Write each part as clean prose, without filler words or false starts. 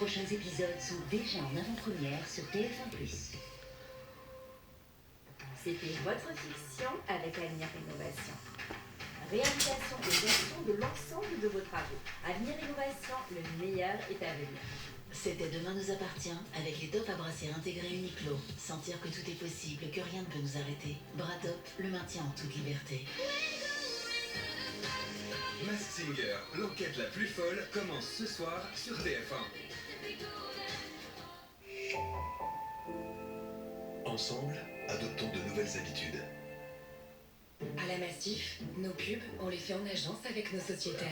prochains épisodes sont déjà en avant-première sur TF1+. C'était votre fiction avec Avenir Rénovation. Réalisation et gestion de l'ensemble de vos travaux. Avenir Rénovation, le meilleur est à venir. C'était Demain nous appartient avec les tops à brassière intégrés Uniqlo. Sentir que tout est possible, que rien ne peut nous arrêter. Bras top, le maintien en toute liberté. Masked Singer, l'enquête la plus folle commence ce soir sur TF1. Ensemble, adoptons de nouvelles habitudes. À la Massif, nos pubs, on les fait en agence avec nos sociétaires.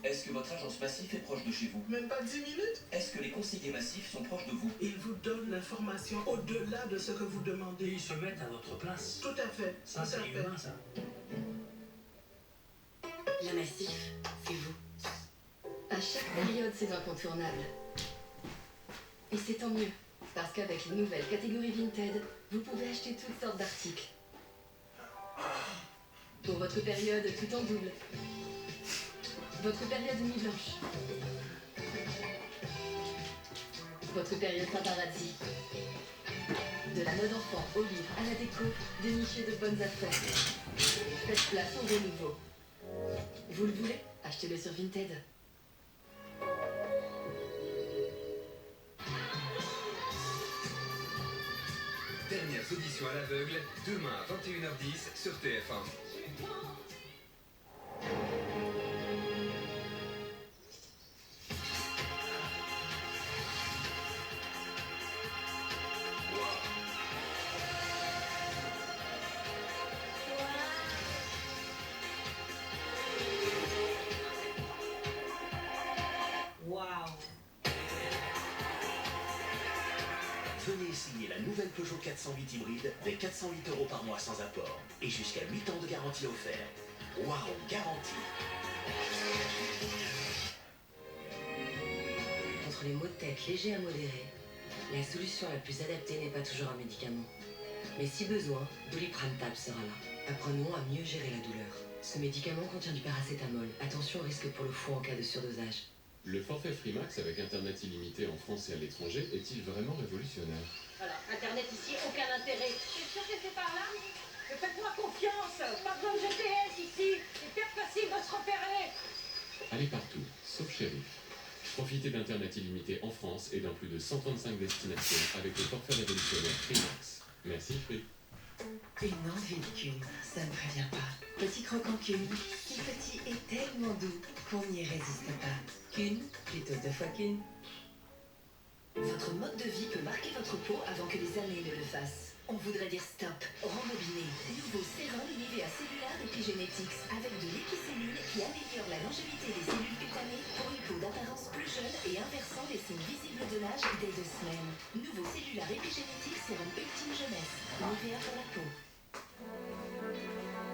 Est-ce que votre agence Massif est proche de chez vous? Même pas 10 minutes. Est-ce que les conseillers Massif sont proches de vous? Ils vous donnent l'information au-delà de ce que vous demandez. Et ils se mettent à votre place. Tout à fait. Ça, c'est humain, ça. La Massif, c'est vous. À chaque période, c'est incontournable. Et c'est tant mieux, parce qu'avec les nouvelles catégories Vinted, vous pouvez acheter toutes sortes d'articles. Pour votre période tout en double. Votre période nuit blanche. Votre période paparazzi. De la mode enfant au livre à la déco, dénichez de bonnes affaires. Faites place au renouveau. Vous le voulez? Achetez-le sur Vinted. Dernières auditions à l'aveugle, demain à 21h10 sur TF1. Venez essayer la nouvelle Peugeot 408 hybride des 408 € par mois sans apport et jusqu'à 8 ans de garantie offerte. Waouh, garantie. Contre les maux de tête légers à modérés, la solution la plus adaptée n'est pas toujours un médicament. Mais si besoin, Doliprane Tab sera là. Apprenons à mieux gérer la douleur. Ce médicament contient du paracétamol. Attention au risque pour le foie en cas de surdosage. Le forfait Freemax avec Internet illimité en France et à l'étranger est-il vraiment révolutionnaire? Voilà, Internet ici, aucun intérêt. Tu es sûr que c'est par là? Faites-moi confiance, pas besoin de GPS ici. C'est hyper facile de se repérer. Allez partout, sauf Shérif. Profitez d'Internet illimité en France et dans plus de 135 destinations avec le forfait révolutionnaire Freemax. Merci Free. Une envie de Cune, ça ne prévient pas. Petit croquant Cune, si petit et tellement doux qu'on n'y résiste pas. Cune, plutôt 2 fois Cune. Votre mode de vie peut marquer votre peau avant que les années ne le fassent. On voudrait dire stop, rembobiner. Nouveau sérum Nivea Cellular Epigénétiques avec de l'épicellule qui améliore la longévité des cellules cutanées pour une peau d'apparence plus jeune et inversant les signes visibles de l'âge dès 2 semaines. Nouveau Cellular Epigénétiques sérum ultime jeunesse. Nivea pour la peau.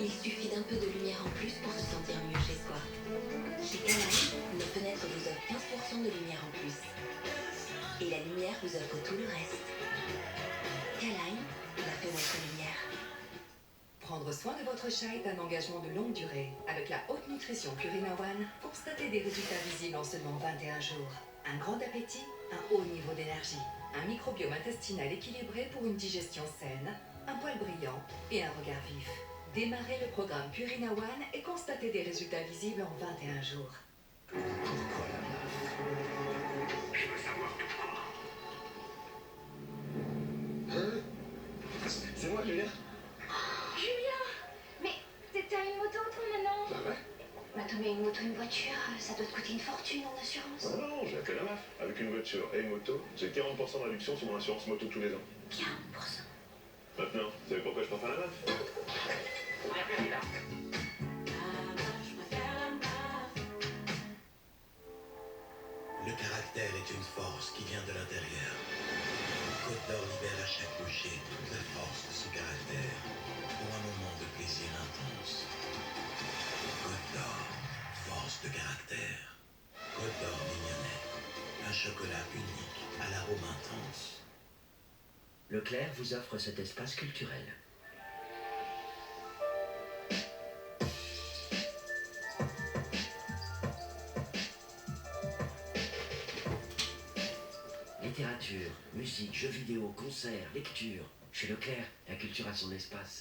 Il suffit d'un peu de lumière en plus pour se sentir mieux chez soi. Chez Caline, nos fenêtres vous offrent 15% de lumière en plus. Et la lumière vous offre tout le reste. Caline, la fenêtre lumière. Prendre soin de votre chat est un engagement de longue durée. Avec la haute nutrition Purina One, constatez des résultats visibles en seulement 21 jours. Un grand appétit, un haut niveau d'énergie. Un microbiome intestinal équilibré pour une digestion saine, un poil brillant et un regard vif. Démarrez le programme Purina One et constatez des résultats visibles en 21 jours. Pourquoi la meuf? Je veux savoir pourquoi. Hein? C'est moi, Julien? Julien! Mais t'as une moto, toi, maintenant? Bah ouais. Bah, toi, mais une moto, une voiture, ça doit te coûter une fortune en assurance. Ah non, j'ai appelé la MAF. Avec une voiture et une moto, j'ai 40% de réduction sur mon assurance moto tous les ans. 40%. Maintenant, vous savez pourquoi je préfère la MAF? Le caractère est une force qui vient de l'intérieur. Côte d'Or libère à chaque bouchée toute la force de son caractère pour un moment de plaisir intense. Côte d'Or, force de caractère. Côte d'Or mignonnette, un chocolat unique à l'arôme intense. Leclerc vous offre cet espace culturel. Littérature, musique, jeux vidéo, concerts, lecture. Chez Leclerc, la culture a son espace.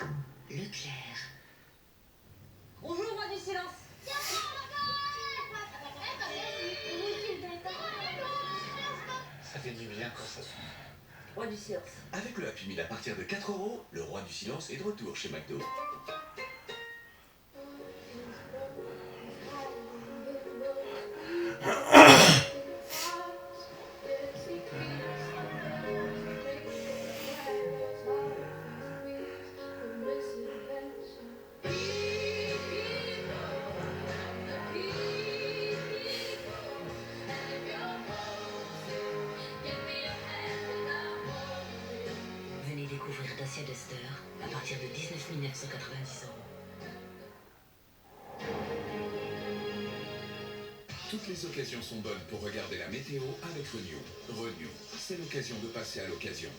Leclerc. Bonjour, roi du silence. Ça fait du bien quand ça sonne. Roi du silence. Avec le Happy Meal à partir de 4 €, le roi du silence est de retour chez McDo. Venez découvrir Dacia Duster à partir de 19 990 €. Toutes les occasions sont bonnes pour regarder la météo avec Renault. Renault, c'est l'occasion de passer à l'occasion.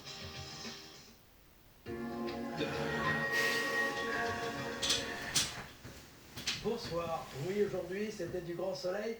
Bonsoir. Oui, aujourd'hui, c'était du grand soleil.